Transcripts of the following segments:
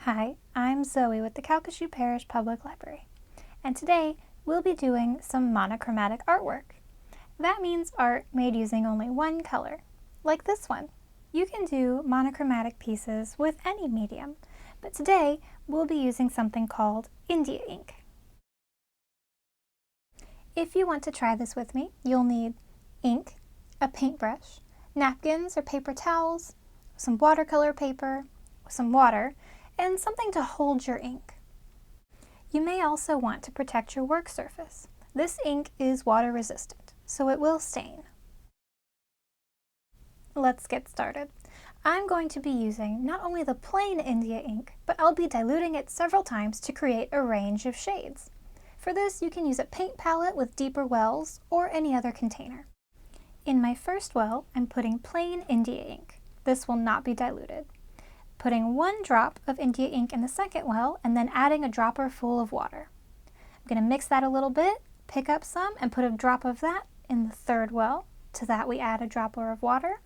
Hi, I'm Zoe with the Calcasieu Parish Public Library, and today we'll be doing some monochromatic artwork. That means art made using only one color, like this one. You can do monochromatic pieces with any medium, but today we'll be using something called India ink. If you want to try this with me, you'll need ink, a paintbrush, napkins or paper towels, some watercolor paper, some water, and something to hold your ink. You may also want to protect your work surface. This ink is water resistant, so it will stain. Let's get started. I'm going to be using not only the plain India ink, but I'll be diluting it several times to create a range of shades. For this, you can use a paint palette with deeper wells or any other container. In my first well, I'm putting plain India ink. This will not be diluted. Putting 1 drop of India ink in the second well, and then adding a dropper full of water. I'm going to mix that a little bit, pick up some, and put a drop of that in the third well. To that we add a dropper of water,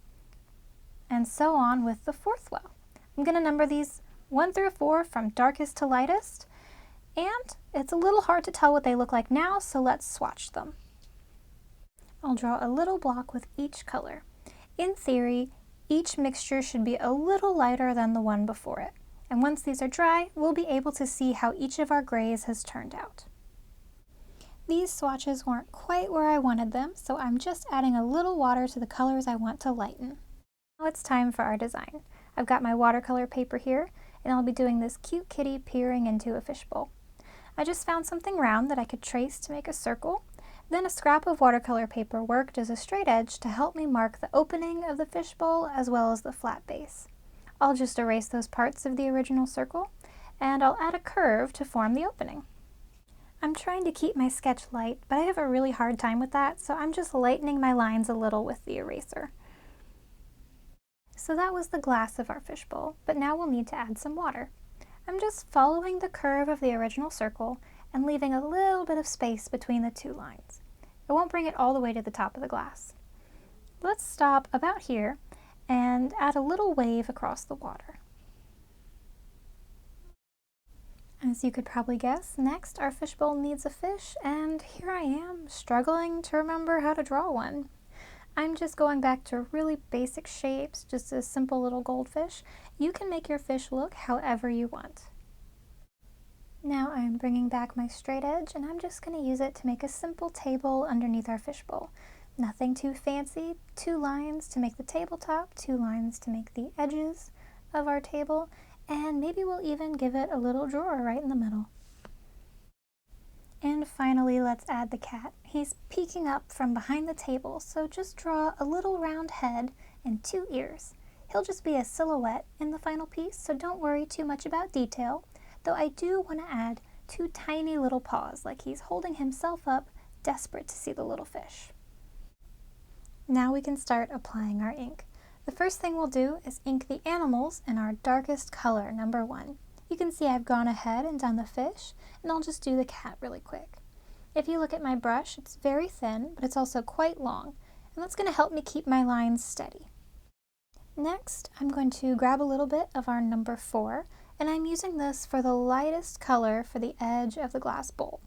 and so on with the fourth well. I'm going to number these 1 through 4 from darkest to lightest, and it's a little hard to tell what they look like now, so let's swatch them. I'll draw a little block with each color. In theory, each mixture should be a little lighter than the one before it, and once these are dry, we'll be able to see how each of our grays has turned out. These swatches weren't quite where I wanted them, so I'm just adding a little water to the colors I want to lighten. Now it's time for our design. I've got my watercolor paper here, and I'll be doing this cute kitty peering into a fishbowl. I just found something round that I could trace to make a circle. Then a scrap of watercolor paper worked as a straight edge to help me mark the opening of the fishbowl as well as the flat base. I'll just erase those parts of the original circle, and I'll add a curve to form the opening. I'm trying to keep my sketch light, but I have a really hard time with that, so I'm just lightening my lines a little with the eraser. So that was the glass of our fishbowl, but now we'll need to add some water. I'm just following the curve of the original circle and leaving a little bit of space between the two lines. It won't bring it all the way to the top of the glass. Let's stop about here and add a little wave across the water. As you could probably guess, next our fishbowl needs a fish, and here I am, struggling to remember how to draw one. I'm just going back to really basic shapes, just a simple little goldfish. You can make your fish look however you want. Now I'm bringing back my straight edge, and I'm just going to use it to make a simple table underneath our fishbowl. Nothing too fancy, 2 lines to make the tabletop, 2 lines to make the edges of our table, and maybe we'll even give it a little drawer right in the middle. And finally, let's add the cat. He's peeking up from behind the table, so just draw a little round head and 2 ears. He'll just be a silhouette in the final piece, so don't worry too much about detail. Though I do want to add 2 tiny little paws, like he's holding himself up, desperate to see the little fish. Now we can start applying our ink. The first thing we'll do is ink the animals in our darkest color, number 1. You can see I've gone ahead and done the fish, and I'll just do the cat really quick. If you look at my brush, it's very thin, but it's also quite long, and that's going to help me keep my lines steady. Next, I'm going to grab a little bit of our number 4, and I'm using this for the lightest color for the edge of the glass bowl.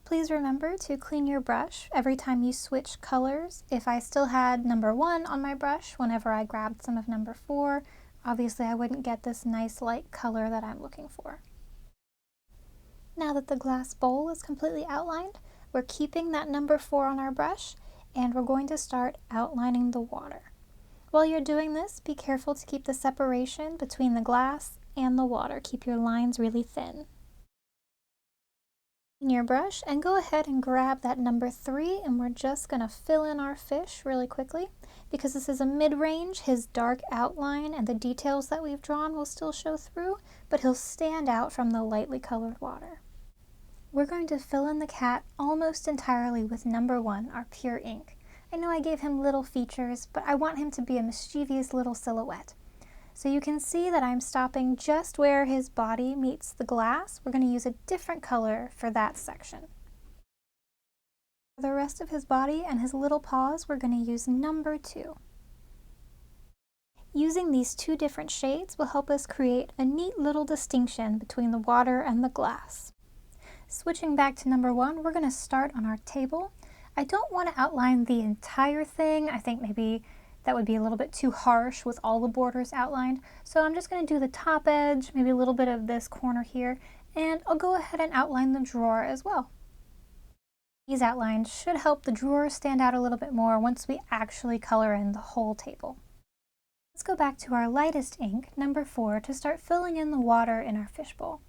Please remember to clean your brush every time you switch colors. If I still had number 1 on my brush whenever I grabbed some of number 4, obviously I wouldn't get this nice light color that I'm looking for. Now that the glass bowl is completely outlined, we're keeping that number 4 on our brush, and we're going to start outlining the water. While you're doing this, be careful to keep the separation between the glass and the water. Keep your lines really thin. In your brush, and go ahead and grab that number 3, and we're just going to fill in our fish really quickly. Because this is a mid-range, his dark outline and the details that we've drawn will still show through, but he'll stand out from the lightly colored water. We're going to fill in the cat almost entirely with number 1, our pure ink. I know I gave him little features, but I want him to be a mischievous little silhouette. So you can see that I'm stopping just where his body meets the glass. We're going to use a different color for that section. For the rest of his body and his little paws, we're going to use number 2. Using these two different shades will help us create a neat little distinction between the water and the glass. Switching back to number 1, we're going to start on our table. I don't want to outline the entire thing. I think maybe that would be a little bit too harsh with all the borders outlined. So I'm just going to do the top edge, maybe a little bit of this corner here, and I'll go ahead and outline the drawer as well. These outlines should help the drawer stand out a little bit more once we actually color in the whole table. Let's go back to our lightest ink, number 4, to start filling in the water in our fishbowl.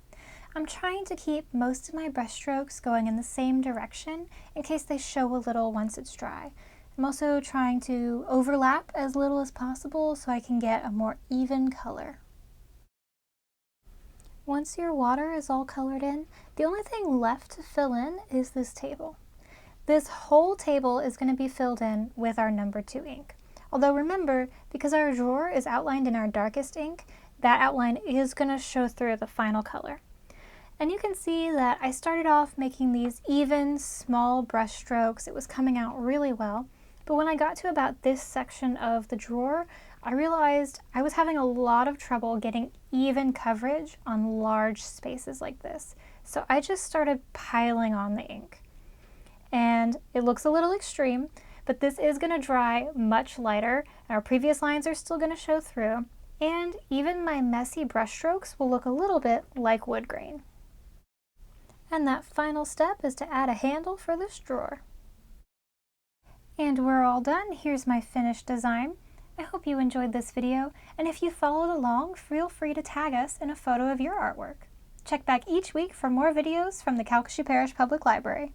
I'm trying to keep most of my brush strokes going in the same direction in case they show a little once it's dry. I'm also trying to overlap as little as possible so I can get a more even color. Once your water is all colored in, the only thing left to fill in is this table. This whole table is going to be filled in with our number 2 ink. Although remember, because our drawer is outlined in our darkest ink, that outline is going to show through the final color. And you can see that I started off making these even, small brush strokes. It was coming out really well. But when I got to about this section of the drawer, I realized I was having a lot of trouble getting even coverage on large spaces like this. So I just started piling on the ink. And it looks a little extreme, but this is going to dry much lighter. Our previous lines are still going to show through. And even my messy brush strokes will look a little bit like wood grain. And that final step is to add a handle for this drawer. And we're all done. Here's my finished design. I hope you enjoyed this video, and if you followed along, feel free to tag us in a photo of your artwork. Check back each week for more videos from the Calcasieu Parish Public Library.